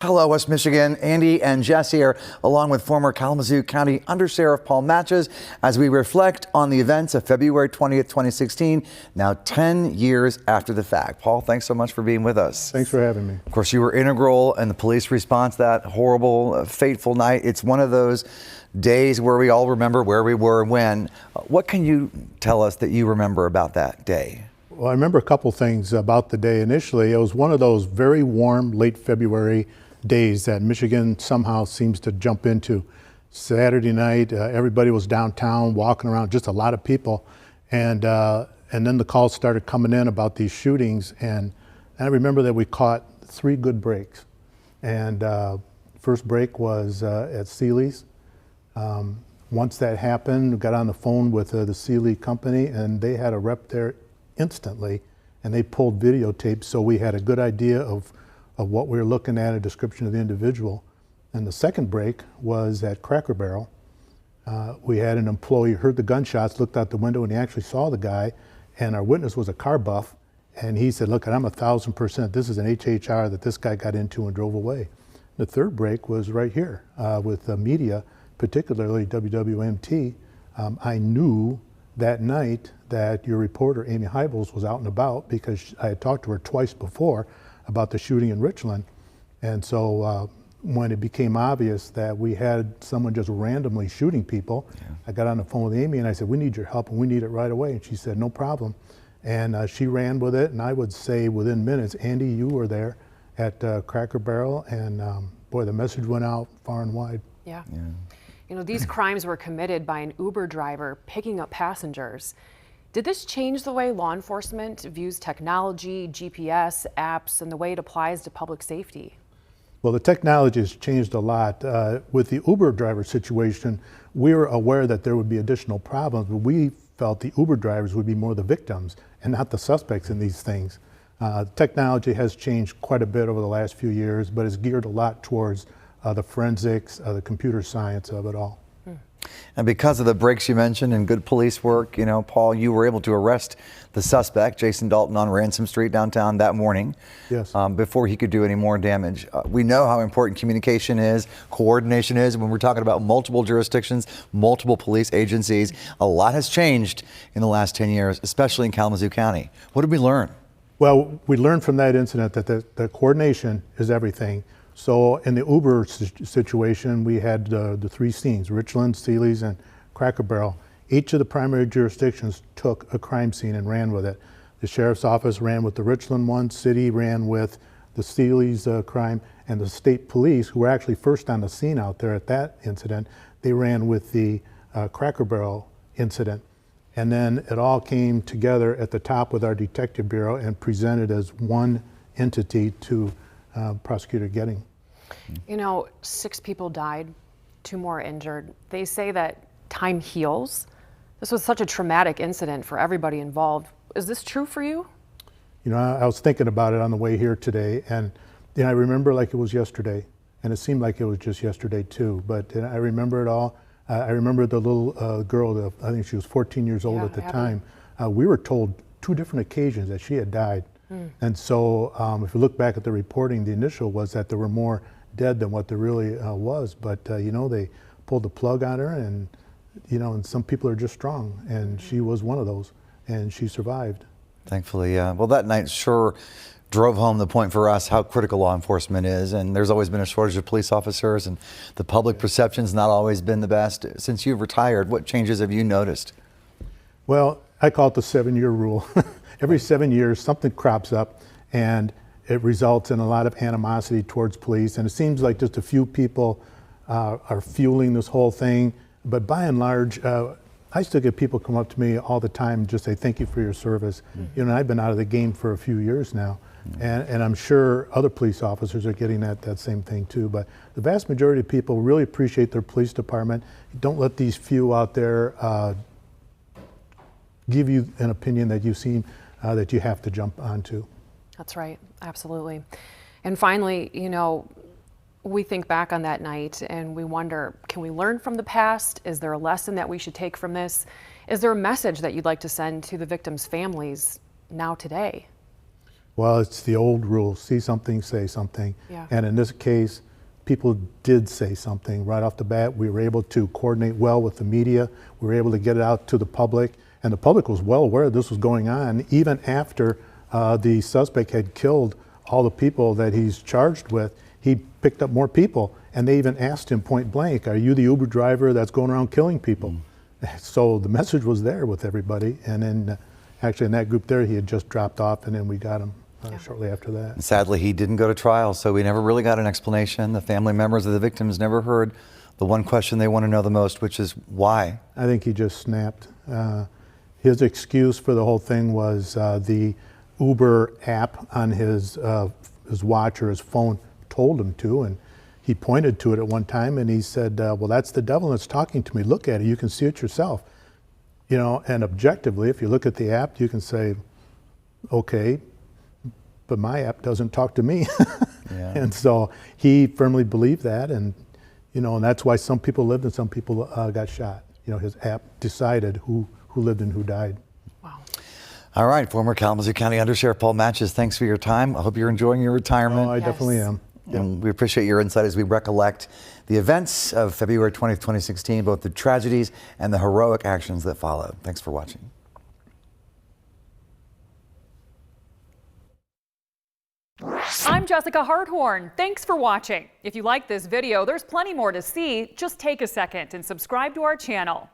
Hello, West Michigan. Andy and Jess here, along with former Kalamazoo County Undersheriff Paul Matyas, as we reflect on the events of February 20th, 2016, now 10 years after the fact. Paul, thanks so much for being with us. Thanks for having me. Of course, you were integral in the police response that horrible, fateful night. It's one of those days where we all remember where we were when. What can you tell us that you remember about that day? Well, I remember a couple things about the day. Initially, it was one of those very warm, late February days that Michigan somehow seems to jump into. Saturday night, everybody was downtown walking around, just a lot of people, and then the calls started coming in about these shootings, and I remember that we caught 3 good breaks. And first break was at Sealy's. Once that happened, we got on the phone with the Sealy company, and they had a rep there instantly, and they pulled videotapes, so we had a good idea of what we were looking at, a description of the individual. And the second break was at Cracker Barrel. We had an employee heard the gunshots, looked out the window, and he actually saw the guy, and our witness was a car buff, and he said, look, I'm 1,000%, this is an HHR that this guy got into and drove away. The third break was right here with the media, particularly WWMT. I knew that night that your reporter, Amy Hybels, was out and about because I had talked to her twice before about the shooting in Richland. And so when it became obvious that we had someone just randomly shooting people, I got on the phone with Amy and I said, we need your help and we need it right away. And she said, no problem. And she ran with it, and I would say within minutes, Andy, you were there at Cracker Barrel, and boy, the message went out far and wide. Yeah. You know, these crimes were committed by an Uber driver picking up passengers. Did this change the way law enforcement views technology, GPS, apps, and the way it applies to public safety? Well, the technology has changed a lot. With the Uber driver situation, we were aware that there would be additional problems, but we felt the Uber drivers would be more the victims and not the suspects in these things. Technology has changed quite a bit over the last few years, but it's geared a lot towards the forensics, the computer science of it all. And because of the breaks you mentioned and good police work, you know, Paul, you were able to arrest the suspect, Jason Dalton, on Ransom Street downtown that morning. Yes. Before he could do any more damage. We know how important communication is, coordination is, when we're talking about multiple jurisdictions, multiple police agencies. A lot has changed in the last 10 years, especially in Kalamazoo County. What did we learn? Well, we learned from that incident that the coordination is everything. So in the Uber situation, we had the 3 scenes, Richland, Sealy's, and Cracker Barrel. Each of the primary jurisdictions took a crime scene and ran with it. The sheriff's office ran with the Richland one, city ran with the Sealy's crime, and the state police, who were actually first on the scene out there at that incident, they ran with the Cracker Barrel incident. And then it all came together at the top with our detective bureau and presented as one entity to Prosecutor Getting. You know, 6 people died, 2 more injured. They say that time heals. This was such a traumatic incident for everybody involved. Is this true for you? You know, I was thinking about it on the way here today, and you know, I remember like it was yesterday, and it seemed like it was just yesterday too, but I remember it all. I remember the little girl, I think she was 14 years old at the time. We were told 2 different occasions that she had died. And so if you look back at the reporting, the initial was that there were more dead than what there really was. But, you know, they pulled the plug on her, and, you know, and some people are just strong. And she was one of those, and she survived. Thankfully, yeah. Well, that night sure drove home the point for us how critical law enforcement is. And there's always been a shortage of police officers, and the public perception's not always been the best. Since you've retired, what changes have you noticed? Well, I call it the 7-year rule. Every 7 years, something crops up, and it results in a lot of animosity towards police. And it seems like just a few people are fueling this whole thing. But by and large, I still get people come up to me all the time and just say, thank you for your service. You know, I've been out of the game for a few years now. And I'm sure other police officers are getting that same thing too. But the vast majority of people really appreciate their police department. Don't let these few out there give you an opinion that you seem that you have to jump onto. That's right, absolutely. And finally, you know, we think back on that night and we wonder, can we learn from the past? Is there a lesson that we should take from this? Is there a message that you'd like to send to the victims' families now today? Well, it's the old rule, see something, say something. Yeah. And in this case, people did say something right off the bat. We were able to coordinate well with the media. We were able to get it out to the public. And the public was well aware this was going on, even after the suspect had killed all the people that he's charged with. He picked up more people, and they even asked him point blank, are you the Uber driver that's going around killing people? So the message was there with everybody. And then actually in that group there, he had just dropped off, and then we got him shortly after that. Sadly, he didn't go to trial, so we never really got an explanation. The family members of the victims never heard the one question they want to know the most, which is why? I think he just snapped. His excuse for the whole thing was the Uber app on his watch or his phone told him to, and he pointed to it at one time and he said, well, that's the devil that's talking to me. Look at it, you can see it yourself. You know, and objectively, if you look at the app, you can say, okay, but my app doesn't talk to me. Yeah. And so he firmly believed that, and you know, and that's why some people lived and some people got shot. You know, his app decided who lived and who died. Wow. All right, former Kalamazoo County Undersheriff Paul Matyas, thanks for your time. I hope you're enjoying your retirement. Oh, I definitely am. And we appreciate your insight as we recollect the events of February 20th, 2016, both the tragedies and the heroic actions that followed. Thanks for watching. I'm Jessica Harthorn. Thanks for watching. If you like this video, there's plenty more to see. Just take a second and subscribe to our channel.